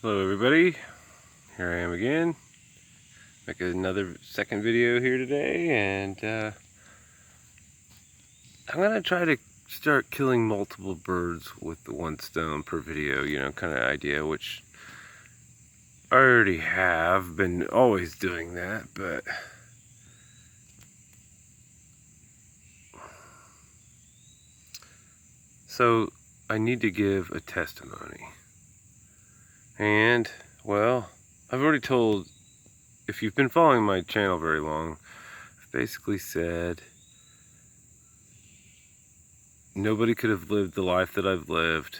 Hello everybody, here I am again, make another second video here today, and I'm going to try to start killing multiple birds with the one stone per video, kind of idea, which I already have been always doing that, but so I need to give a testimony. And well, I've already told, if you've been following my channel very long, I've basically said nobody could have lived the life that I've lived.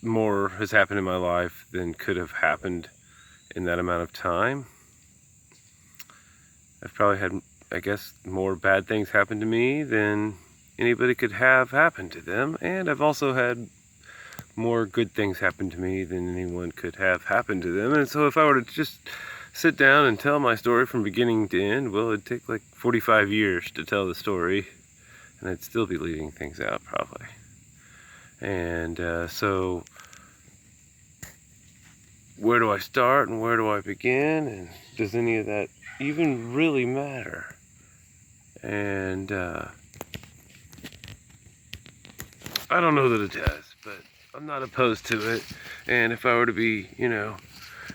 More has happened in my life than could have happened in that amount of time. I've probably had, I guess, more bad things happen to me than anybody could have happened to them. And I've also had more good things happen to me than anyone could have happened to them. And so if I were to just sit down and tell my story from beginning to end, well, it'd take like 45 years to tell the story, and I'd still be leaving things out probably. And so where do I start and where do I begin, and does any of that even really matter? And I don't know that it does, but I'm not opposed to it. And if I were to be,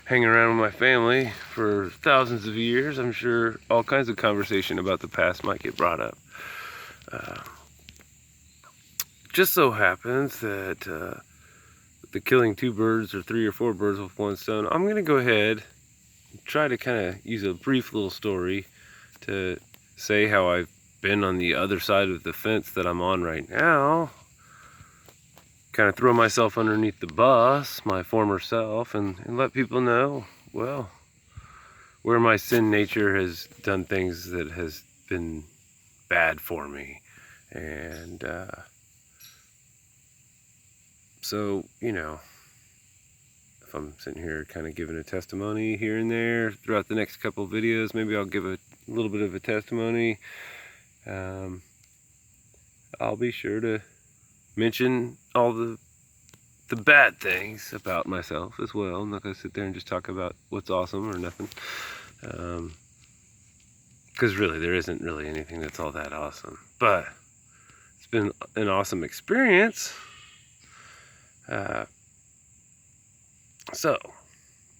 hanging around with my family for thousands of years, I'm sure all kinds of conversation about the past might get brought up. Just so happens that the killing two birds or three or four birds with one stone, I'm going to go ahead and try to kind of use a brief little story to say how I've been on the other side of the fence that I'm on right now. Kind of throw myself underneath the bus, my former self, and let people know, well, where my sin nature has done things that has been bad for me. And so, if I'm sitting here kind of giving a testimony here and there throughout the next couple of videos, maybe I'll give a little bit of a testimony. I'll be sure to mention all the bad things about myself as well. I'm not going to sit there and just talk about what's awesome or nothing. Because really, there isn't really anything that's all that awesome. But it's been an awesome experience. So,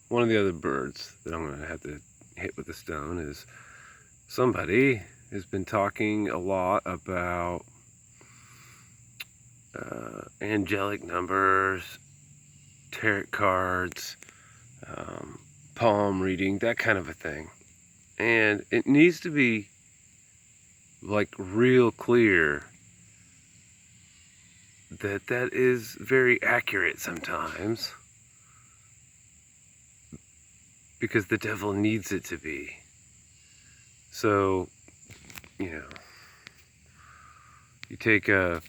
one of the other birds that I'm going to have to hit with a stone is somebody has been talking a lot about angelic numbers, tarot cards, palm reading, that kind of a thing. And it needs to be like real clear that that is very accurate sometimes, because the devil needs it to be. So, you take a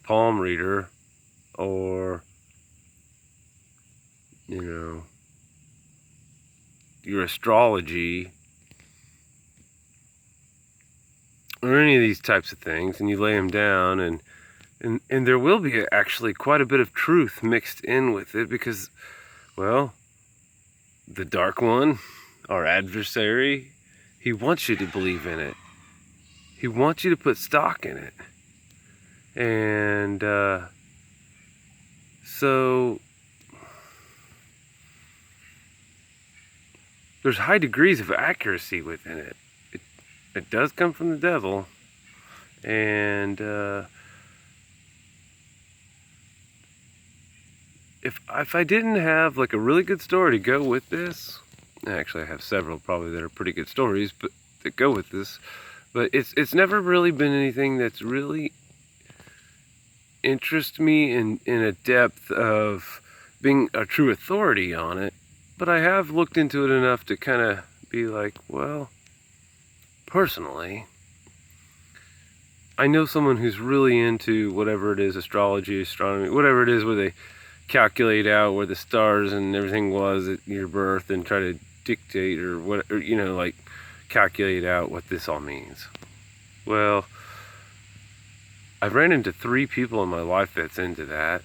palm reader, or your astrology, or any of these types of things, and you lay them down, and there will be actually quite a bit of truth mixed in with it, because, well, the dark one, our adversary, he wants you to believe in it. He wants you to put stock in it. And so there's high degrees of accuracy within it. It does come from the devil. And if I didn't have like a really good story to go with this, actually I have several probably that are pretty good stories but that go with this, but it's never really been anything that's really interest me in a depth of being a true authority on it. But I have looked into it enough to kind of be like, well, personally, I know someone who's really into whatever it is, astrology, astronomy, whatever it is, where they calculate out where the stars and everything was at your birth and try to dictate or what, or, calculate out what this all means. Well, I've ran into 3 people in my life that's into that,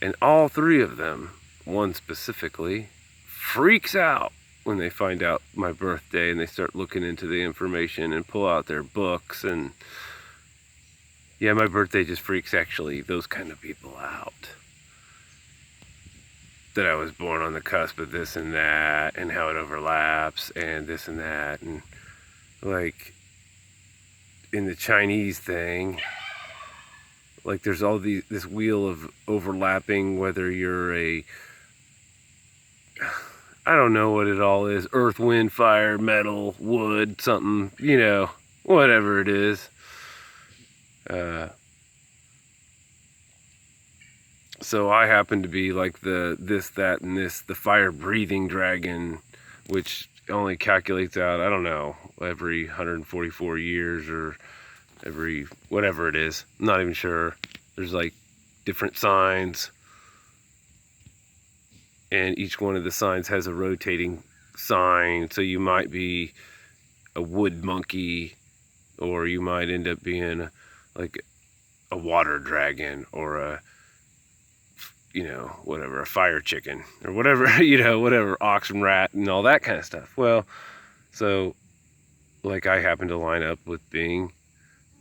and all 3 of them, one specifically, freaks out when they find out my birthday and they start looking into the information and pull out their books. And yeah, my birthday just freaks actually those kind of people out. That I was born on the cusp of this and that, and how it overlaps, and this and that, and like in the Chinese thing, like there's all this wheel of overlapping, whether you're I don't know what it all is, earth, wind, fire, metal, wood, something, whatever it is. So I happen to be like the this, that, and this, the fire-breathing dragon, which only calculates out, I don't know, every 144 years or every whatever it is. I'm not even sure. There's like different signs, and each one of the signs has a rotating sign. So you might be a wood monkey, or you might end up being like a water dragon, or a whatever, a fire chicken, or whatever, whatever, ox and rat and all that kind of stuff. Well, so like I happen to line up with being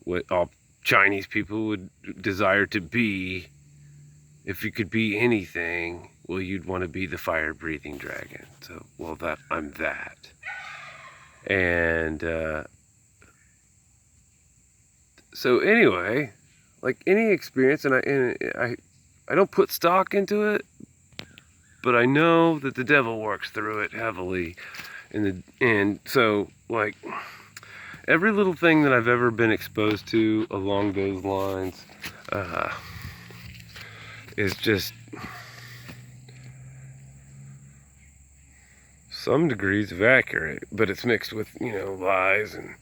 what all Chinese people would desire to be. If you could be anything, well, you'd want to be the fire-breathing dragon. So, well, I'm that. And so anyway, like any experience, and I don't put stock into it, but I know that the devil works through it heavily. And so, like, every little thing that I've ever been exposed to along those lines is just some degrees of accurate, but it's mixed with, lies, and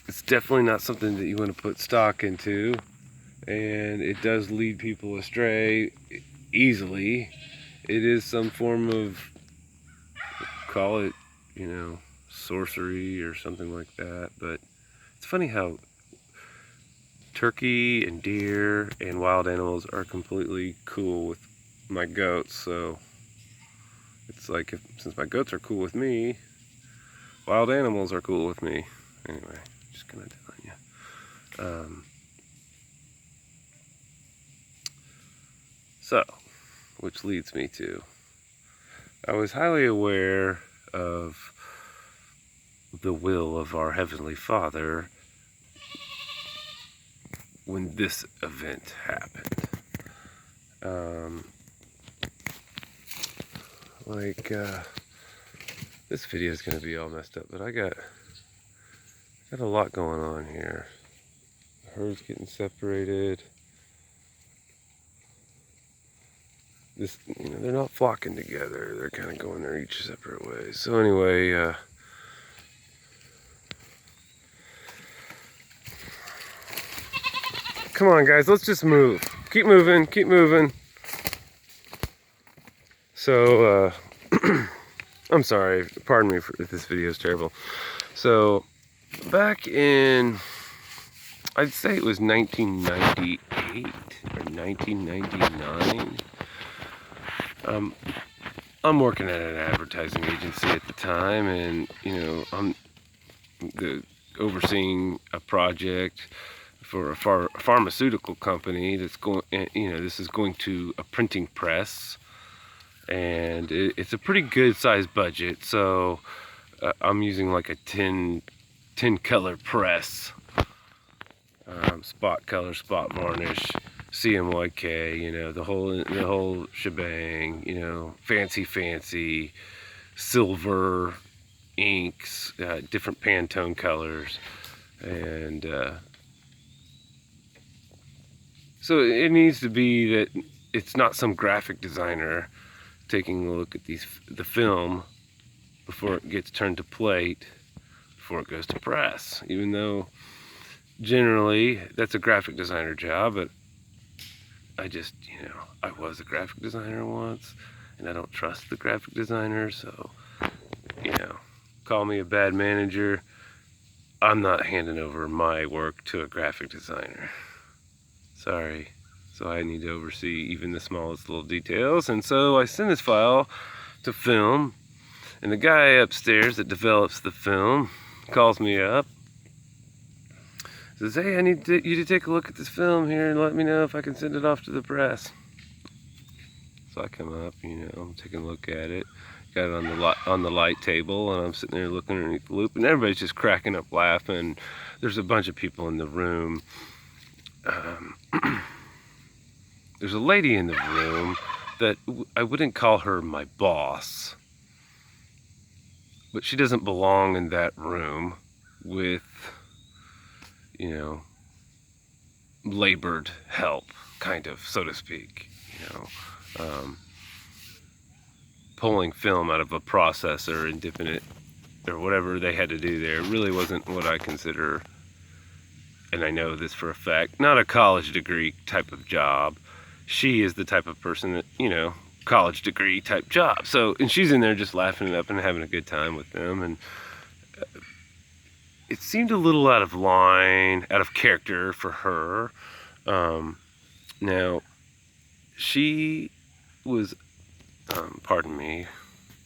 it's definitely not something that you want to put stock into. And it does lead people astray easily. It is some form of, call it, sorcery or something like that. But it's funny how turkey and deer and wild animals are completely cool with my goats. So it's like, since my goats are cool with me, wild animals are cool with me. Anyway, just gonna tell you. So, which leads me to, I was highly aware of the will of our Heavenly Father when this event happened. This video is going to be all messed up, but I got a lot going on here. The herd's getting separated. They're not flocking together. They're kind of going their each separate ways. So anyway, come on, guys, let's just move. Keep moving, keep moving. So, I'm sorry, pardon me if this video is terrible. So, back in, I'd say it was 1998 or 1999. I'm working at an advertising agency at the time, and I'm overseeing a project for a pharmaceutical company that's going. This is going to a printing press, and it's a pretty good sized budget. So I'm using like a 10 color press, spot color, spot varnish, CMYK, the whole shebang, fancy silver inks, different Pantone colors, and so it needs to be that it's not some graphic designer taking a look at the film before it gets turned to plate, before it goes to press, even though generally that's a graphic designer job. But I just, I was a graphic designer once, and I don't trust the graphic designer, so, call me a bad manager. I'm not handing over my work to a graphic designer. Sorry. So I need to oversee even the smallest little details. And so I send this file to film, and the guy upstairs that develops the film calls me up, says, hey, I need you to take a look at this film here and let me know if I can send it off to the press. So I come up, I'm taking a look at it. Got it on the light table, and I'm sitting there looking underneath the loop, and everybody's just cracking up laughing. There's a bunch of people in the room. There's a lady in the room that I wouldn't call her my boss, but she doesn't belong in that room with, labored help, kind of, so to speak, pulling film out of a processor and dipping it, or whatever they had to do there, really wasn't what I consider, and I know this for a fact, not a college degree type of job. She is the type of person that, college degree type job. So, and she's in there just laughing it up and having a good time with them, and it seemed a little out of line, out of character for her. Now, she was, pardon me,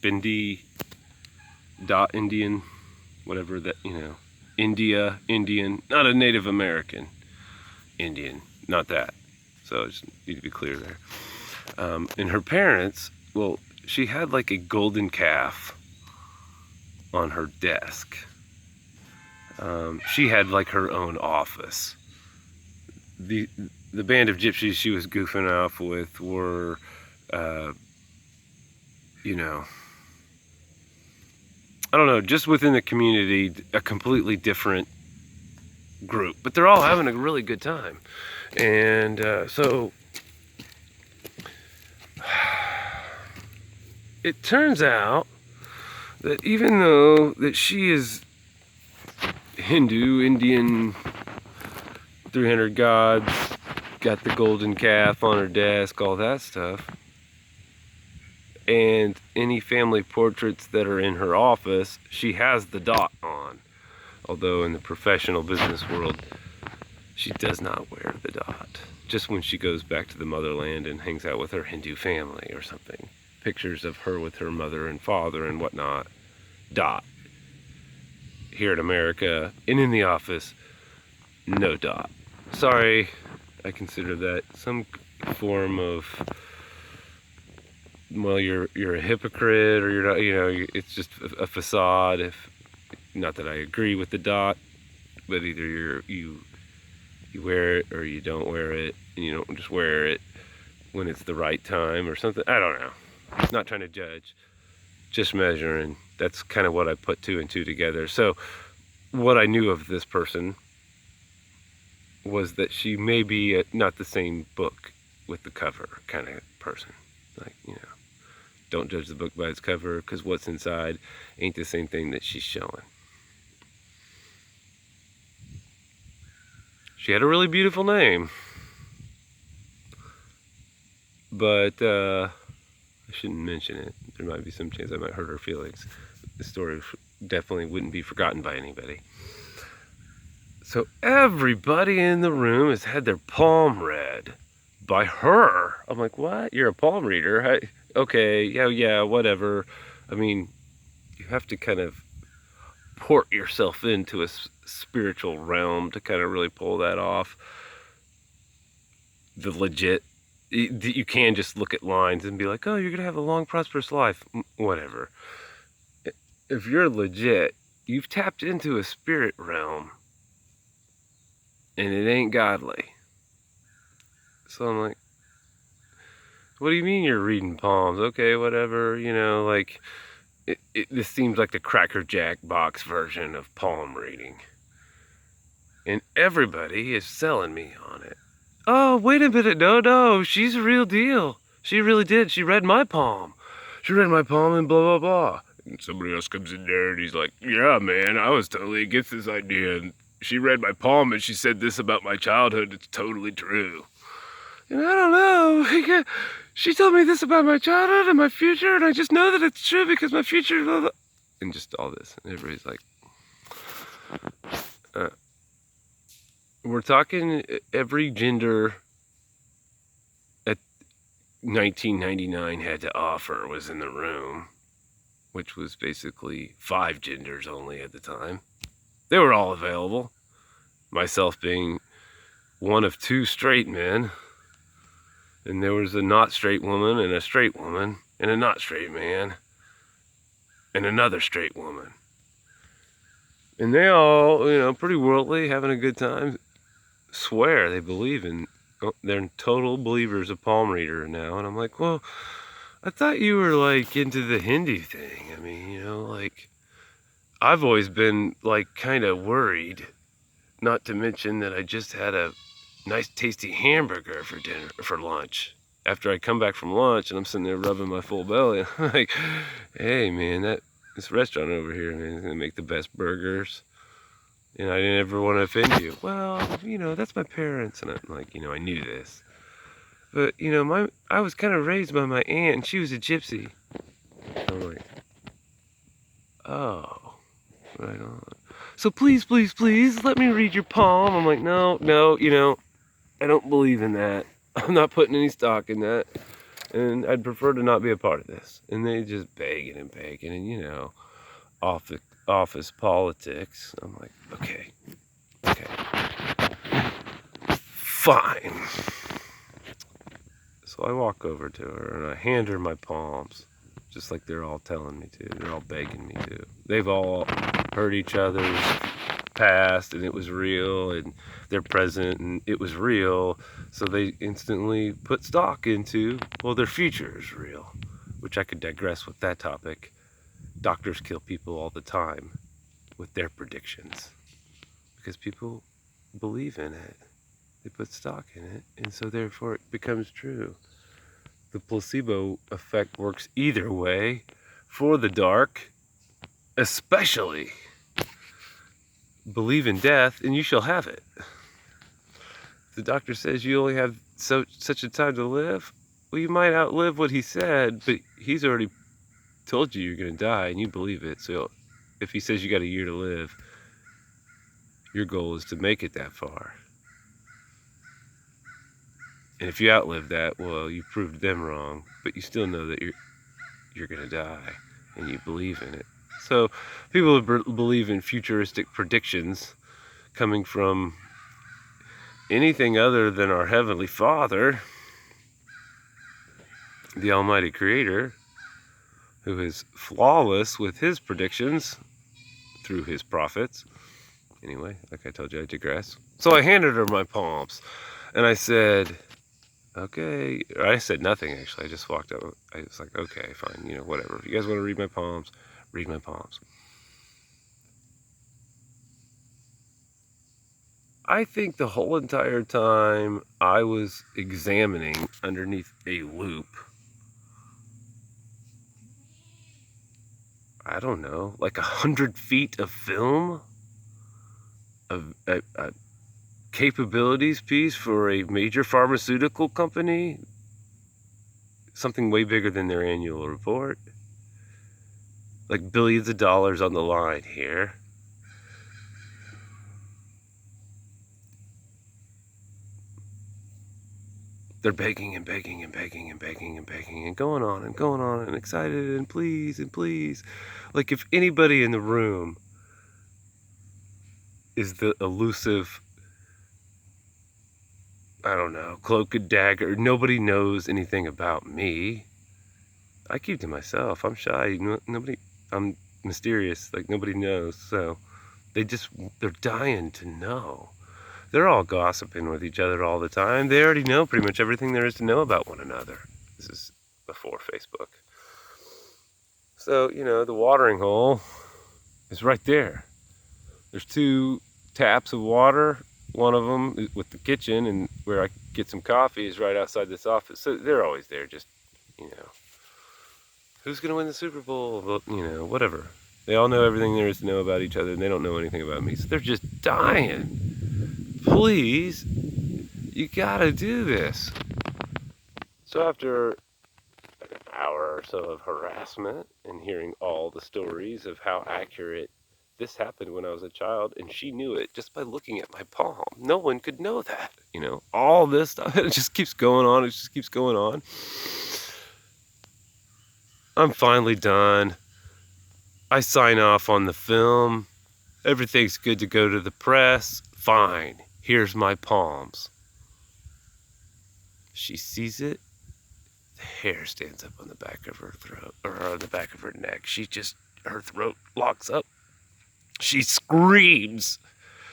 Bindi, Indian, whatever that, Indian, not a Native American Indian, not that. So I just need to be clear there. And her parents, well, she had like a golden calf on her desk. She had like her own office. The band of gypsies she was goofing off with were, I don't know, just within the community, a completely different group. But they're all having a really good time. And so it turns out that even though that she is Hindu, Indian, 300 gods, got the golden calf on her desk, all that stuff, and any family portraits that are in her office, she has the dot on. Although in the professional business world, she does not wear the dot. Just when she goes back to the motherland and hangs out with her Hindu family or something. Pictures of her with her mother and father and whatnot. Dot. Here in America and in the office, no dot. Sorry, I consider that some form of, well, you're a hypocrite, or you're not, it's just a facade. If not that I agree with the dot, but either you wear it or you don't wear it, and you don't just wear it when it's the right time or something. I don't know. Not trying to judge, just measuring. That's kind of what I put 2 and 2 together. So what I knew of this person was that she may be not the same book with the cover kind of person. Like, don't judge the book by its cover, because what's inside ain't the same thing that she's showing. She had a really beautiful name, but I shouldn't mention it. There might be some chance I might hurt her feelings. The story definitely wouldn't be forgotten by anybody. So everybody in the room has had their palm read by her. I'm like, what? You're a palm reader? Okay, yeah, whatever. I mean, you have to kind of port yourself into a spiritual realm to kind of really pull that off. The legit, you can just look at lines and be like, oh, you're gonna have a long, prosperous life. Whatever. If you're legit, you've tapped into a spirit realm, and it ain't godly. So I'm like, what do you mean you're reading palms? Okay, whatever, like, this seems like the Cracker Jack box version of palm reading. And everybody is selling me on it. Oh, wait a minute, no, she's a real deal. She really did. She read my palm. She read my palm and blah, blah, blah. And somebody else comes in there and he's like, yeah, man, I was totally against this idea. And she read my palm and she said this about my childhood. It's totally true. And I don't know. She told me this about my childhood and my future, and I just know that it's true because my future, blah, blah. And just all this. And everybody's like, Uh, we're talking every gender at 1999 had to offer was in the room, which was basically 5 genders only at the time. They were all available, myself being one of 2 straight men, and there was a not straight woman and a straight woman and a not straight man and another straight woman. And they all, pretty worldly, having a good time, swear they believe in, they're total believers of palm reader now. And I'm like, well, I thought you were like into the Hindu thing. I mean, like, I've always been like kind of worried, not to mention that I just had a nice tasty hamburger for lunch. After I come back from lunch and I'm sitting there rubbing my full belly, I'm like, hey man, this restaurant over here, man, is gonna make the best burgers. And I didn't ever want to offend you. Well, that's my parents. And I'm like, I knew this. But, I was kind of raised by my aunt, and she was a gypsy. I'm like, oh, right on. So please, please, please, let me read your palm. I'm like, no, I don't believe in that. I'm not putting any stock in that. And I'd prefer to not be a part of this. And they just begging and begging and, office politics. I'm like, okay, fine. So I walk over to her and I hand her my palms, just like they're all telling me to. They're all begging me to. They've all heard each other's past and it was real, and their present and it was real. So they instantly put stock into, well, their future is real, which I could digress with that topic. Doctors kill people all the time with their predictions because people believe in it. They put stock in it, and so therefore it becomes true. The placebo effect works either way for the dark, especially. Believe in death and you shall have it. The doctor says you only have such a time to live. Well, you might outlive what he said, but he's already told you you're going to die and you believe it. So if he says you got a year to live, your goal is to make it that far. And if you outlive that, well, you proved them wrong, but you still know that you're going to die and you believe in it. So people believe in futuristic predictions coming from anything other than our Heavenly Father, the Almighty Creator, who is flawless with his predictions through his prophets. Anyway, like I told you, I digress. So I handed her my palms and I said, okay. I said nothing, actually. I just walked up. I was like, okay, fine, whatever. If you guys want to read my palms, read my palms. I think the whole entire time I was examining underneath a loupe, I don't know, like 100 feet of film, a capabilities piece for a major pharmaceutical company, something way bigger than their annual report, like billions of dollars on the line here. They're begging and begging and begging and begging and begging and going on and excited and please and please. Like if anybody in the room is the elusive, I don't know, cloak and dagger, nobody knows anything about me. I keep to myself. I'm shy. Nobody, I'm mysterious. Like nobody knows. So they're dying to know. They're all gossiping with each other all the time. They already know pretty much everything there is to know about one another. This is before Facebook. So, the watering hole is right there. There's 2 taps of water. One of them with the kitchen and where I get some coffee is right outside this office. So they're always there, just, who's going to win the Super Bowl? Well, whatever. They all know everything there is to know about each other, and they don't know anything about me. So they're just dying. Please, you gotta do this. So after like an hour or so of harassment and hearing all the stories of how accurate this happened when I was a child, and she knew it just by looking at my palm. No one could know that, all this stuff. It just keeps going on. It just keeps going on. I'm finally done. I sign off on the film. Everything's good to go to the press. Fine. Here's my palms. She sees it. The hair stands up on the back of her throat, or on the back of her neck. Her throat locks up. She screams.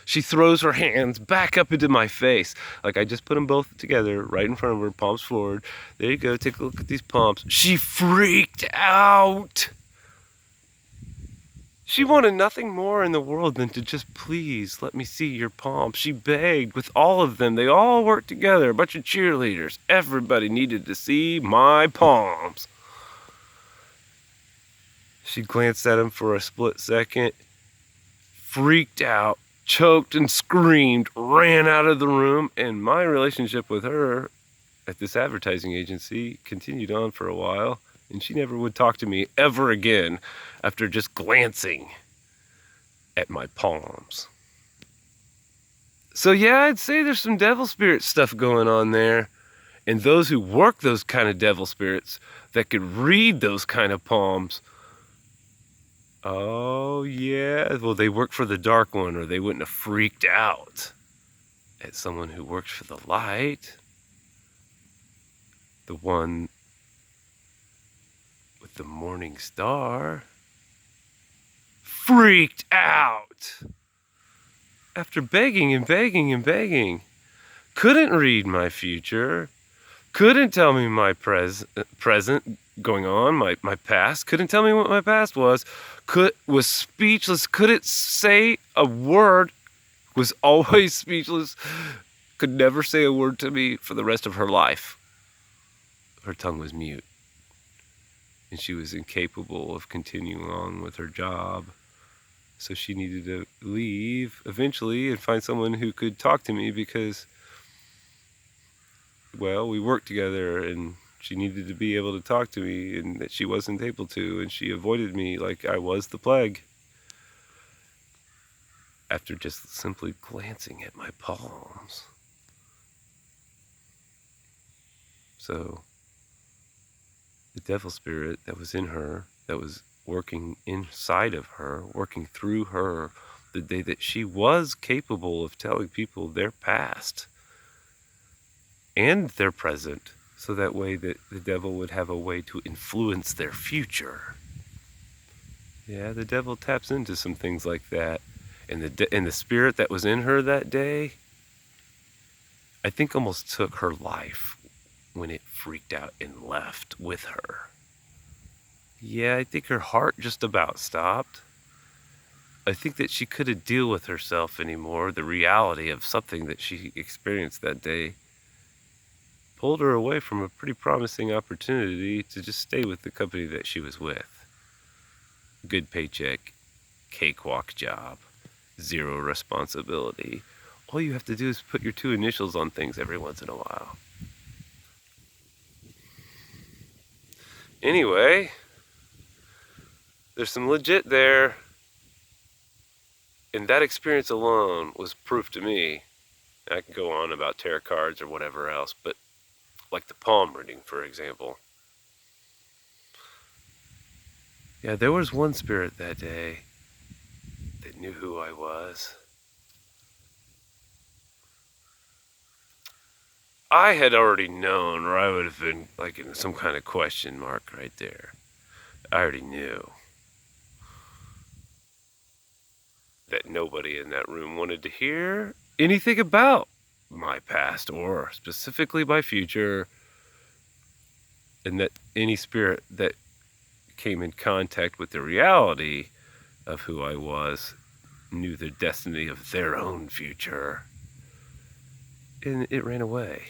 She throws her hands back up into my face. Like I just put them both together right in front of her, palms forward. There you go, take a look at these palms. She freaked out. She wanted nothing more in the world than to just please let me see your palms. She begged with all of them. They all worked together, a bunch of cheerleaders. Everybody needed to see my palms. She glanced at them for a split second, freaked out, choked and screamed, ran out of the room, and my relationship with her at this advertising agency continued on for a while, and she never would talk to me ever again after just glancing at my palms. So yeah, I'd say there's some devil spirit stuff going on there, and those who work those kind of devil spirits that could read those kind of palms, oh yeah, well they work for the dark one, or they wouldn't have freaked out at someone who works for the light. The one with the morning star freaked out after begging and begging and begging. Couldn't read my future, couldn't tell me my present going on, my past, couldn't tell me what my past was speechless, couldn't say a word, was always speechless, could never say a word to me for the rest of her life. Her tongue was mute, and she was incapable of continuing on with her job. So she needed to leave eventually and find someone who could talk to me because, well, we worked together and she needed to be able to talk to me, and that she wasn't able to, and she avoided me like I was the plague after just simply glancing at my palms. So the devil spirit that was in her, that was working inside of her, working through her, the day that she was capable of telling people their past and their present, so that way that the devil would have a way to influence their future. Yeah, the devil taps into some things like that. And the spirit that was in her that day, I think almost took her life when it freaked out and left with her. Yeah, I think her heart just about stopped. I think that she couldn't deal with herself anymore. The reality of something that she experienced that day pulled her away from a pretty promising opportunity to just stay with the company that she was with. Good paycheck, cakewalk job, zero responsibility. All you have to do is put your 2 initials on things every once in a while. Anyway, there's some legit there. And that experience alone was proof to me. I can go on about tarot cards or whatever else, but like the palm reading, for example. Yeah, there was one spirit that day that knew who I was. I had already known, or I would have been like in some kind of question mark right there. I already knew that nobody in that room wanted to hear anything about my past, or specifically my future, and that any spirit that came in contact with the reality of who I was knew the destiny of their own future, and it ran away.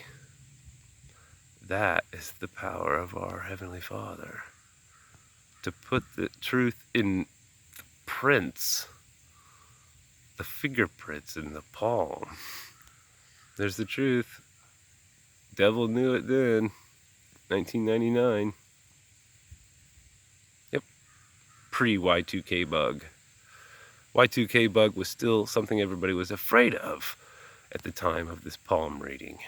That is the power of our Heavenly Father, to put the truth in the prints, the fingerprints in the palm. There's the truth. Devil knew it then. 1999. Yep. Pre-Y2K bug. Y2K bug was still something everybody was afraid of at the time of this palm reading.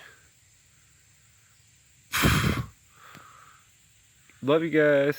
Love you guys.